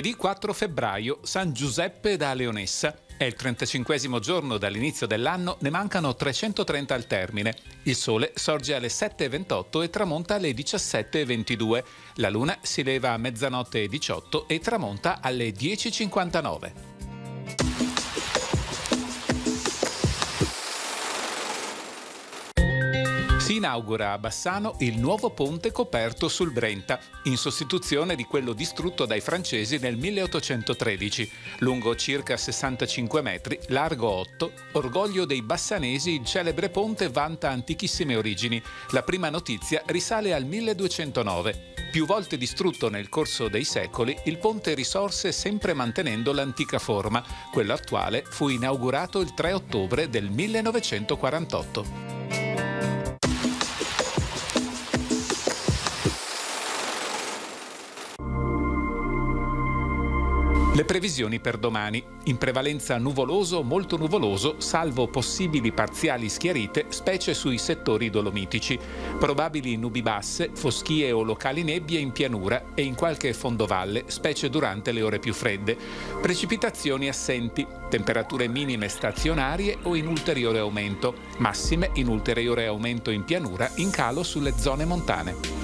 Giovedì 4 febbraio, San Giuseppe da Leonessa. È il 35esimo giorno dall'inizio dell'anno, ne mancano 330 al termine. Il sole sorge alle 7:28 e tramonta alle 17:22. La luna si leva a mezzanotte e 18 e tramonta alle 10:59. Si inaugura a Bassano il nuovo ponte coperto sul Brenta, in sostituzione di quello distrutto dai francesi nel 1813. Lungo circa 65 metri, largo 8, orgoglio dei bassanesi, il celebre ponte vanta antichissime origini. La prima notizia risale al 1209. Più volte distrutto nel corso dei secoli, il ponte risorse sempre mantenendo l'antica forma. Quello attuale fu inaugurato il 3 ottobre del 1948. Le previsioni per domani. In prevalenza nuvoloso, molto nuvoloso, salvo possibili parziali schiarite, specie sui settori dolomitici. Probabili nubi basse, foschie o locali nebbie in pianura e in qualche fondovalle, specie durante le ore più fredde. Precipitazioni assenti. Temperature minime stazionarie o in ulteriore aumento. Massime in ulteriore aumento in pianura, in calo sulle zone montane.